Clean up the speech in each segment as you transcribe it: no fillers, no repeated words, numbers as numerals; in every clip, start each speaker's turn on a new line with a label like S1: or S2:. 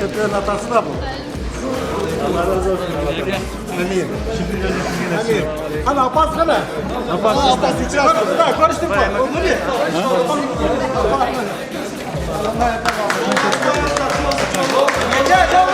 S1: Çöplerin hatası da bu. Allah razı olsun. Amin. Amin. Hani Abbas hani? Abbas içeri atıyor. Karıştırma. Olur ya. Gece çok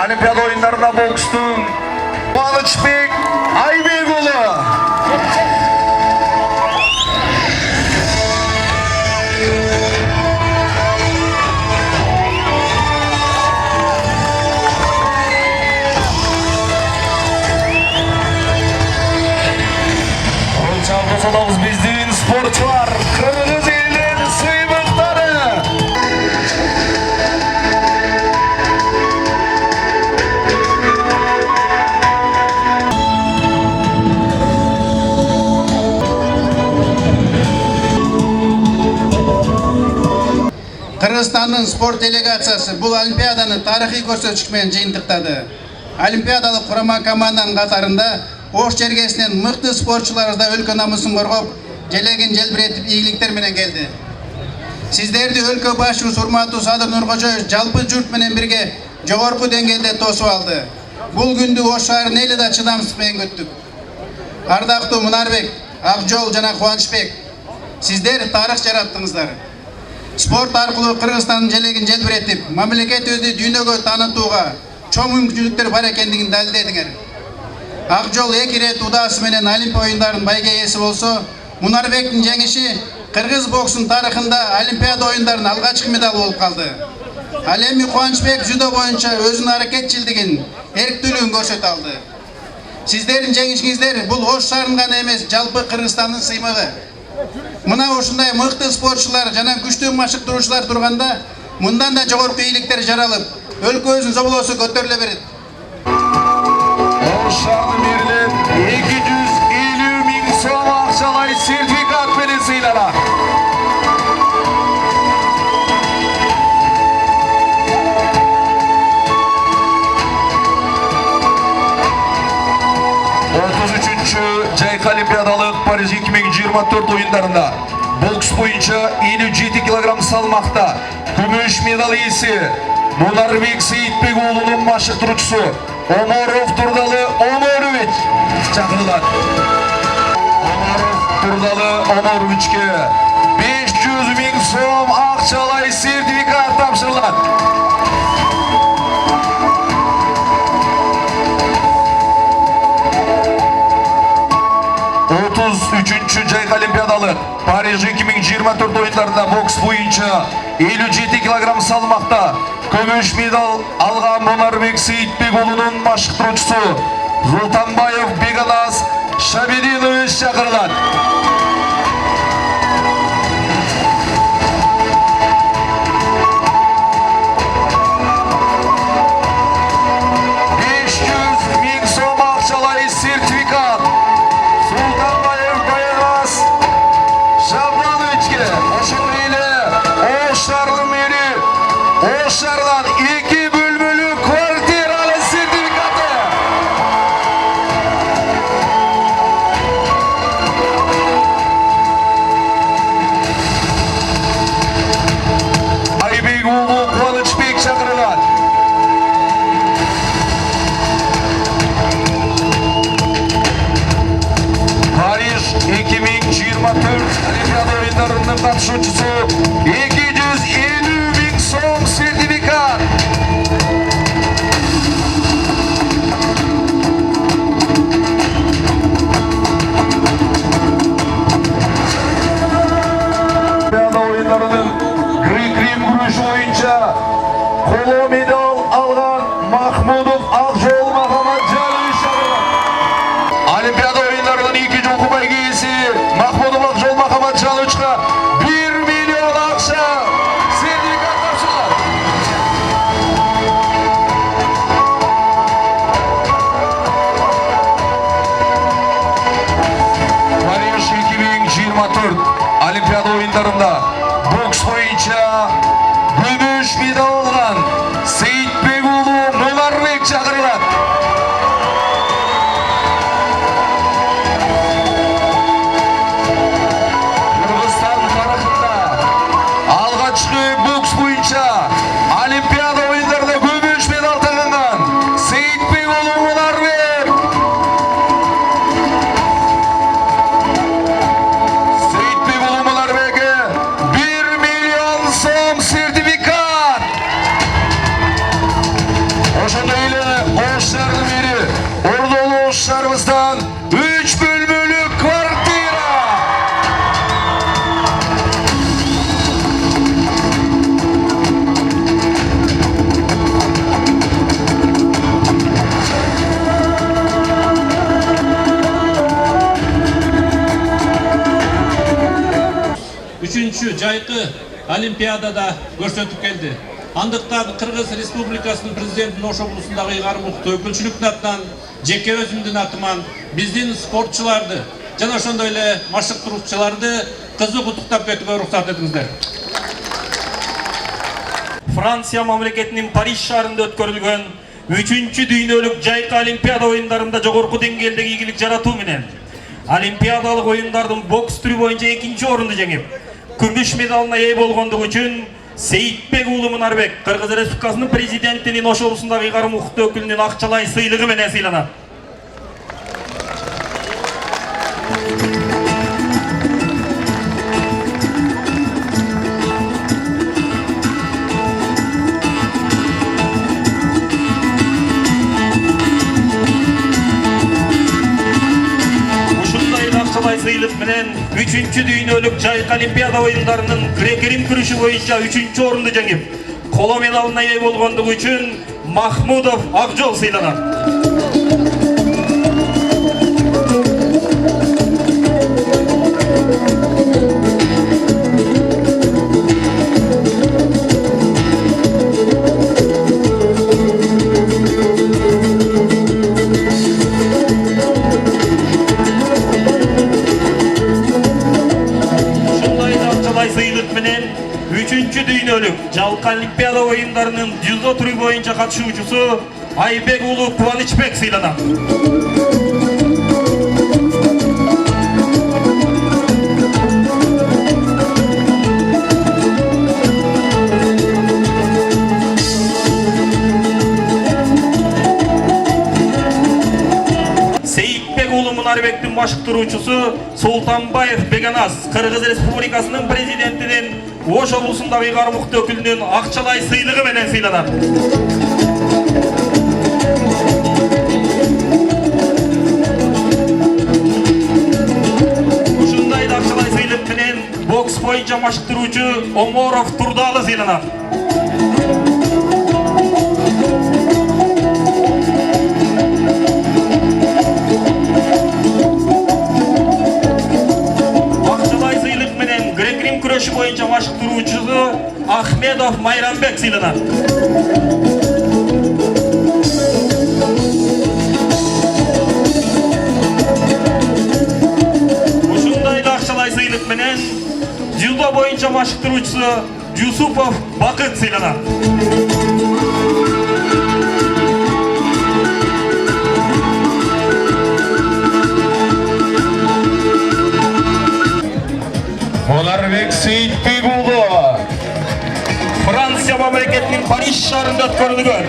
S2: Olimpiada oyunlarına bokstun Kıvançbek Aybegoğlu. Çaldırsa bizden sporcular kırmızı elden sıymıkları.
S3: Kırgızстанның sport делегациясы бұл олимпиаданы тарихи көрсөтүшмен жыйынтыктады. Олимпиадалык құрама команданын катарында Ош жергесинен мыкты спортчулар да өлкө намысын коргоп, желегин желбиретип ийгиликтер менен келди. Сиздерди өлкө башчыбыз урматтуу Садыр Нуркожоевич жалпы журт менен бирге жогорку деңгээлде тосуп алды. Бул күндү Ош шаарын эли да чыдамсыз менен күттүк. Ардактуу Мунарбек, Акжол жана Кубанычбек, сиздер тарых жараттыңыздар. Спорт аркылуу Кыргызстандын желегин желбиретип, мамлекетибизди дүйнөгө таанытууга чоң мүмкүнчүлүктөр бар экендигин далилдедиңер. Акжол 2 рет удаасы менен Олимпия оюндарынын байге ээси болсо, Мунарбектин жеңиши кыргыз боксунун тарыхында Олимпиада оюндарынын алгачкы медалы болуп калды. Ал эми Кубанычбек жүдө боюнча өзүнүн аракетчилдигин, эрктүүлүгүн көрсөтө алды. Сиздердин жеңишиңиздер бул Ош шаарынын гана эмес, жалпы Кыргызстандын сыймыгы. Мына ушундай мыкты спортчулар жана күчтүү машыктыруучулар турганда, мындан да жогорку ийгиликтер жаралып, өлкөбүздүн зоболосу көтөрүлө берет.
S2: Ош шаарына берилет 250 000 сом акчалай сертификат менен сыйланат. Жайкы олимпиадалык Париж 2024 оюндарында бокс боюнча 57 кг салмакта күмүш медаль ээси Мунарбек Сейитбек уулунун машыктыруучусу Оморов Турдалы Оморович чакырылат. Оморов Турдалы Оморовичке 500 000 сом акчалай сертификат тапшырылат. 33-чү жайкы олимпиадалык Париж 2024 оюндарында бокс боюнча 57 кг салмакта күмүш медаль алган Мунарбек Сейитбек уулунун машыктыруучусу Зултанбаев Беканас Шабидинович чакырылат. Olimpiada oyunlarının katılımcısı 250.000 so'm sertifikat. Olimpiada oyunlarının Grekrim kuruşu boyunca kolu medal algan Mahmudov Akjol Mahamat Jalil Olimpiada oyunlarının ikinci okuma giysi Mahmudov Akjol Mahamat Jalil'e 1 milyon akça sertifikat topşular. Paris 2024 Olimpiada oyunlarında boks boyunca gümüş medal algan Seyitbekulu Munarbek çağırılады. Kırgızstan tarafında alğaçkı boks boyunca Olimpiada oyunlarında gümüş medal takıngan Seyitbekulu Munarbek. Seyitbekulu Munarbek'e 1 milyon so'm sertifikat. Oşandayla oğuşlarının biri Ordolu oğuşlarımızdan 3 bölümlük kvartira.
S4: Üçüncü Jaykı Olimpiadada көрсөтүп келди. Андыктан Кыргыз Республикасынын президентинин Ош облусундагы ыйгарым укуктуу өкүлчүлүктүн атынан, жеке өзүмдүн атыман биздин спортчуларды жана ошондой эле машыктыруучуларды кызык куттуктап кетүүгө уруксат этиңиздер.
S5: Франция мамлекетинин Париж шаарында өткөрүлгөн 3-чү дүйнөлүк жайкы Олимпиада оюндарында жогорку деңгээлдеги ийгилик жаратуу менен Олимпиадалык оюндардын бокс түрү боюнча 2-нчи орунду жеңип, күмүш медалына ээ болгондугу үчүн Сейитбекулу Мунарбек Кыргыз Республикасынын президентинин Ош облусундагы ыйгарым укуктуу өкүлүнүн акчалай сыйлыгы менен сыйланат. Акчалай сыйлык менен 3-чү дүйнөлүк жайкы Олимпиада оюндарынын грек-рим күрөшү боюнча 3-чү орунду жеңип, коло медалына ээ болгондугу үчүн Махмудов Акжол сыйланат. Сыйлык менен 3-чү дүйнөлүк жалпы Олимпиада оюндарынын дзюдо түрү боюнча катышуучусу Айбек уулу Кубанычбек сыйланат. Мунарбектин машыктыруучусу Султанбаев Беганас Кыргыз Республикасынын президентинин Ош облусундагы ыйгарым укуктуу өкүлүнүн акчалай сыйлыгы менен сыйланат. Ушундай акчалай сыйлык менен бокс боюнча машыктыруучу Оморов Турдалы сыйланат. Күрөшү боюнча машыктыруучусу Ахмедов Майрамбек сыйланат. Ушундай акчалай сыйлык менен дзюдо боюнча машыктыруучусу Жусупов Бакыт сыйланат.
S2: Мунарбек Сейитбекулу
S5: Франция мамлекетинин Париж шаарында өткөрүлгөн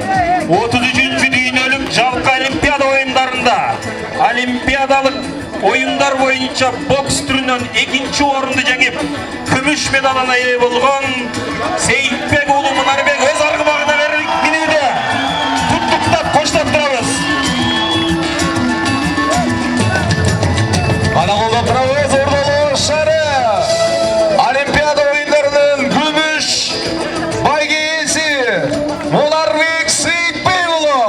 S5: 33-чү дүйнөлүк жалпы Олимпиада оюндарында Олимпиадалык oyunlar boyunca boks türünden ikinci orundu jеңип, күмүш медалына ээ болгон Сейитбек уулу Мунарбек өз аргымагына минуде. Туттуктап коштоп турабыз.
S2: Ana kolda turabız, ordalı şarı. Olimpiyada oyunlarının gümüş baygesi Munarbek Сейитбекұлы.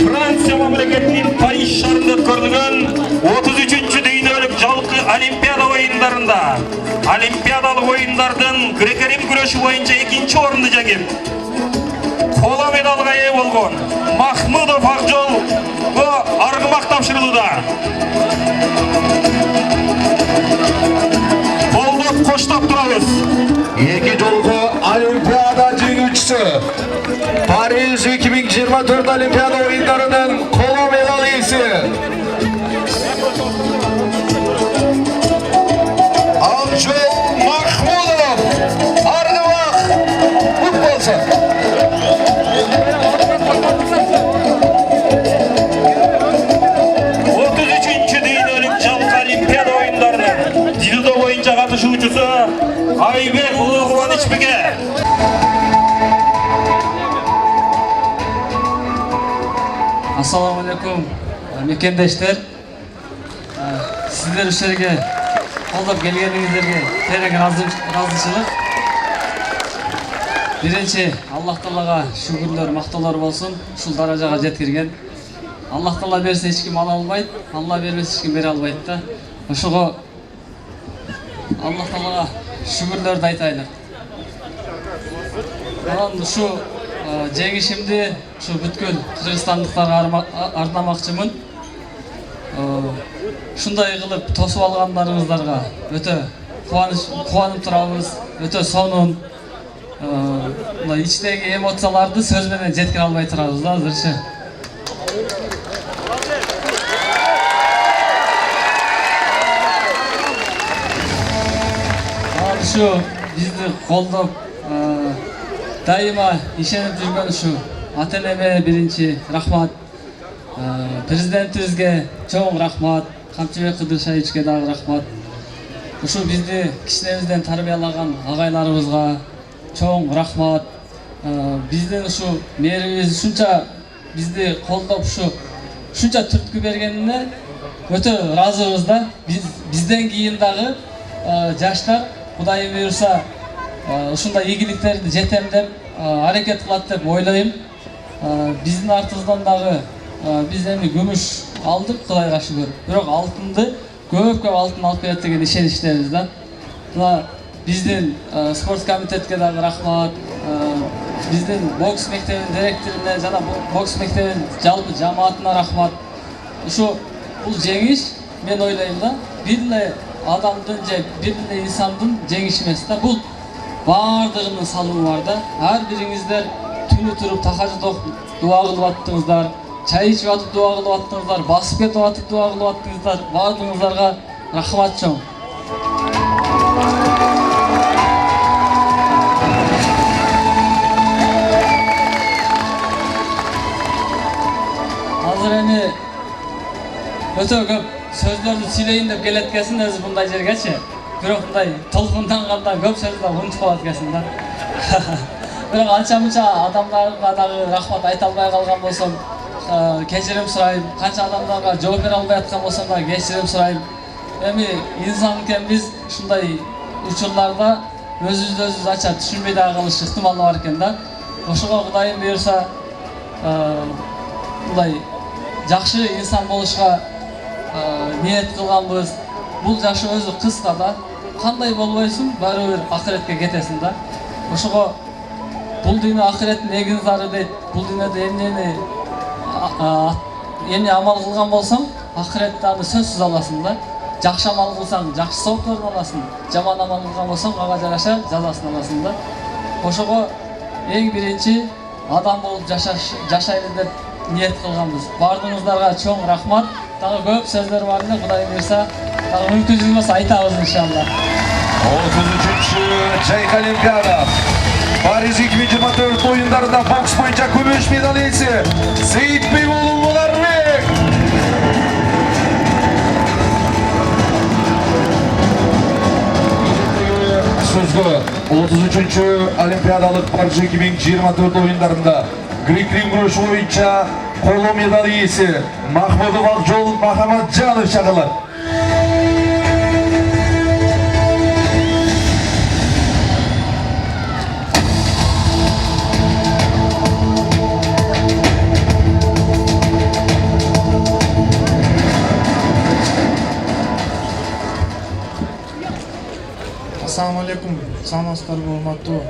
S5: Франция мамлекетинин Париж шаарында өткөрүлгөн 33-чү дүйнөлүк жалпы Олимпиада оюндарында Олимпиадалык оюндардын грек-рим күрөшү боюнча экинчи орунду жеңип, қола медалға ие болған Махмудов Ақжол арғымақ тапшырылуда. Қолдап қоштап тұрабыз.
S2: Екі жолғы Олимпиада жеңүүчүсү Париж 2024 Олимпиада ойындарының қола медал иесі Ақжол Махмудов. Арғымақ құт болсын.
S5: Дзюдо боюнча катышуучусу Айбек Улуу Кубанычбекке.
S6: Ассаламу алейкум, мекендештер. Сіздер үшерге қолдап келгениңиздерге терең разычылык. Биринчи, Аллах Таалага шүгүрлөр, мактоолор болсун, ушул даражага жеткирген. Аллах Таала берсе эч ким ала албайт, Алла бербесе эч ким бере албайт да. Ошого Аллах Таалага шүгүрлөрдү айтайлык. Анан ушу жеңишимди ушу бүткүл кыргызстандыктарга ардамакчымын. Ушундай кылып тосуп алгандарыңыздарга өтө кубанып турабыз, өтө сонун. Ичтеги эмоцияларды сөз менен жеткире албай турабыз да азырчы. Ушу бизди колдоп, дайыма ишенип жүргөн ушу ата-энеме биринчи рахмат, президентибизге чоң рахмат, Камчыбек Кыдыршаевичке дагы рахмат. Ушу бизди кичинебизден тарбиялаган агайларыбызга чоң рахмат. Биздин ушу мэрибиз ушунча бизди колдоп ушунча түрткү бергенине өтө ыраазыбыз да. Бизден кийин дагы жаштар Кудайым буйрса ушундай ийгиликтерди жетем деп аракет кылат деп ойлойм. Биздин артыбыздан дагы биз эми күмүш алдык, Кудайга шүгүр. Бирок алтынды көп алтын алып берет деген ишеничтебиз да. Мына биздин спорт комитетке дагы рахмат. Биздин бокс мектебинин директоруна жана бокс мектебинин жалпы жамаатына рахмат. Ушу бул жеңиш мен ойлойм да, бир эле адамдын же бир эле инсандын жеңиши эмес да, бул баардыгынын салымы бар да. Ар бириңиздер түнү туруп тахажжуд окуп дуа кылып аттыңыздар, чай ичип атып дуа кылып аттыңыздар, басып кетип атып дуа кылып аттыңыздар. Баардыгыңыздарга рахмат чоң. Азыр эми өтө көп сөздөрдү сүйлөйүн деп келет экенсиң өзү мындай жергечи. Бирок мындай толкундангандан көп сөздү унутуп калат экенсиң да. Бирок анча-мынча адамдарга дагы рахмат айта албай калган болсом, кечирим сурайм. Канча адамдарга жооп бере албай аткан болсом да кечирим сурайм. Эми инсан экенбиз, ушундай учурларда өзүбүздү өзүбүз ача түшүнбөй дагы калыш ыктымалы бар экен да. Ошого Кудайым буйрса, мындай жакшы инсан болушка ниет кылганбыз. Бул жашы өзү кыска да. Кандай болбойсуң, баары бир акыретке кетесиң да. Ошого бул дүйнө акыреттин эгин зары дейт. Бул дүйнөдө эмне амал кылган болсоң, акыретте аны сөзсүз аласың да. Жакшы амал кылсаң, жакшы соопторун аласың. Жаман амал кылган болсоң, ага жараша жазасын аласың да. Ошого эң биринчи адам болуп жашайлы деп ниет кылганбыз. Баардыгыңыздарга чоң рахмат. Дагы көп сөздөр бар эле, Кудайым буйрса, дагы мүмкүнчүлүк болсо айтабыз иншалла.
S2: 33-чү Жайкы Олимпиада Париж 2024 oyunlarında boks boyunca gümüş medal iyisi Seyitbegoğlu Munarbek. Sözgü 33. Olimpiyadalık Paris 2024 oyunlarında Grek-ring güreşi boyunca kolu medal iyisi Mahmudov Akjol Mahamadjanov çağırılır.
S7: Assalamu alaikum. Саламатсыздарбы, урматтуу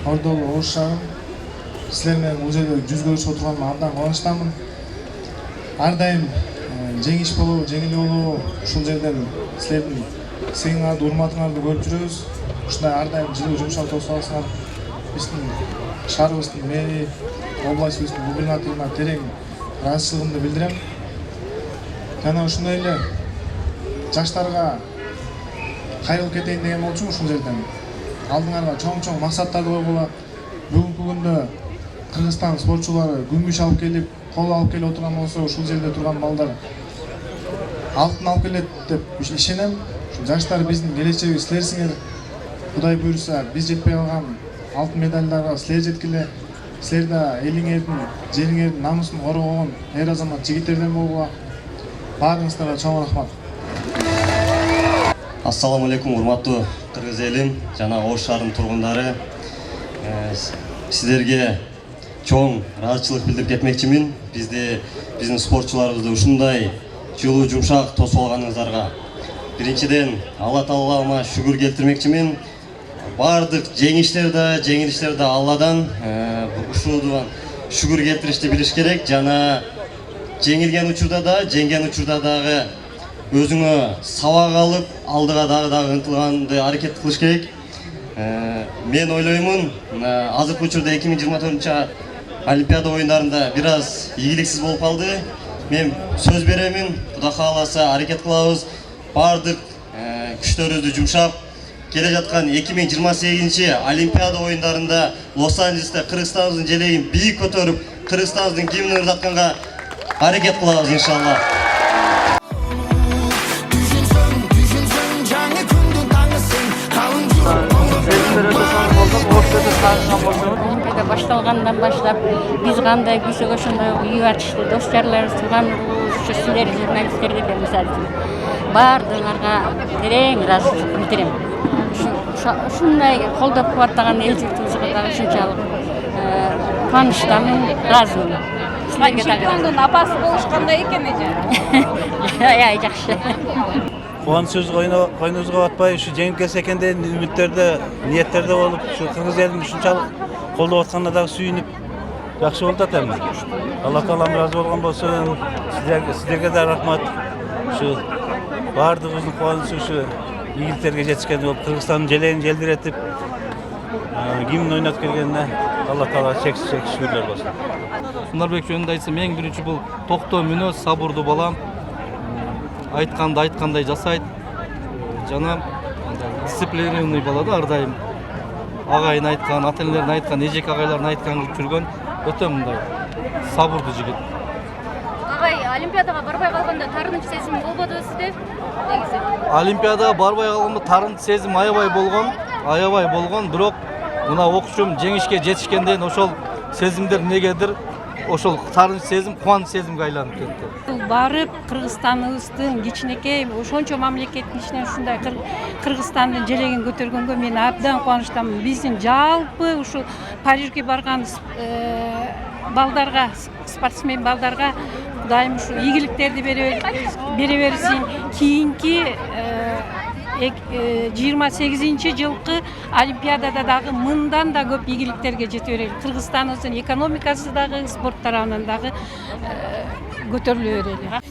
S7: Ордолу Ош шаарым. Силер менен бул жерде жүз көрүшүп отурганыма абдан кубанычтамын. Ар дайым жеңиш болобу, жеңил болобу ушул жерден силердин сыйыңарды, урматыңарды көрүп жүрөбүз. Ушундай ар дайым жылуу жумшак тосуңар. Биздин шаарыбыздын мэри, областыбыздын губернаторуна терең ыраазычылыгымды билдирем. Жана ушундай эле жаштарга кайрылып кетейин деген болчумун ушул жерден. Алдыңарга чоң максаттарды койгула. Бүгүнкү күндө Кыргызстан спортчулары күмүш алып келип, кол алып келип отурган болсо, ушул жерде турган балдар алтын алып келет деп ишенем. Ушул жаштар биздин келечегибиз, силерсиңер. Кудай буйруса, биз жетпей калган алтын медальдарга силер жеткиле. Силер да элиңердин, жериңердин намысын коргогон эр азамат жигиттерден болгула. Баарыңыздарга чоң рахмат.
S8: Ассаламу алейкум, урматтуу кыргыз элим жана Ош шаарынын тургундары. Сиздерге чоң ыраазычылык билдирип кетмекчимин. Биздин спортчуларыбызды ушундай жылуу жумшак тосуп алганыңыздарга. Биринчиден Алла Таалама шүгүр келтирмекчимин. Бардык жеңиштер да, жеңилиштер да Алладан. Ушудан шүгүр келтиришти билиш керек. Жана жеңилген учурда да, жеңген учурда дагы өзүңө сабак алып, алдыга дагы ынтылганды аракет кылыш керек. Мен ойлоймун, азыркы учурда 2024 Олимпиада оюндарында бир аз ийгиликсиз болуп калды. Мен сөз беремин, Кудай кааласа аракет кылабыз. Бардык күчтөрүбүздү жумшап, келе жаткан 2028 Олимпиада оюндарында Лос-Анджелесте Кыргызстаныбыздын желегин бийик көтөрүп, Кыргызстаныбыздын гимнин ырдатканга аракет кылабыз иншалла.
S9: Олимпиада башталгандан баштап биз кандай күйсөк ошондой үйүп атышты. Дос жарларыбыз, туугандарыбыз, ушу силер журналисттерге да мисалы үчүн баардыгыңарга терең ыраазычылык билдирем. Ушундай колдоп кубаттаган эл журтубузга дагы ушунчалык кубанычтамын, ыраазымын.
S10: Чемпиондун апасы болуш кандай экен эже?
S9: Жакшы.
S11: Кубанычыбыз койнубузга батпай, ушу жеңип келсе экен деген үмүттерде, ниеттерде болуп, ушу кыргыз элин ушунчалык колдоп атканына дагы сүйүнүп, жакшы болуп атат эми. Алла Таалам ыраазы болгон болсун. Сиздерге да рахмат. Ушу баардыгыбыздын кубанычы ушу ийгиликтерге жетишкен болуп, Кыргызстандын желегин желдиретип, гимн ойнотуп келгенине Алла Таала чексиз шүгүрлөр болсун.
S12: Мунарбек жөнүндө айтсам, эң биринчи бул токтоо мүнөз, сабырдуу балам. Айтканды айткандай жасайт. Жана дисциплинированный бала да ар дайым. Агайын айткан, ата-энелерин айткан, эжек агайлардын айтканын кылып жүргөн өтө мындай сабырдуу жигит.
S10: Агай, Олимпиадага барбай калганда тарыныч сезим болбодубу сизде?
S12: Олимпиадага барбай калганда тарыныч сезим аябай болгон, бирок мына окуучум жеңишке жетишкенден ошол сезимдер негедир ошол тарыныч сезим кубаныч сезимге айланып кетти.
S10: Барып Кыргызстаныбыздын кичинекей ошончо мамлекеттин ичинен ушундай Кыргызстандын желегин көтөргөнгө мен абдан кубанычтамын. Биздин жалпы ушул Парижге барган балдарга, спортсмен балдарга Кудайым ушу ийгиликтерди бере берсин. Кийинки 28-жылкы Олимпиадада дагы мындан да көп ийгиликтерге жете берели. Кыргызстаныбыздын экономикасы дагы, спорт тарабынан дагы көтөрүлө берели.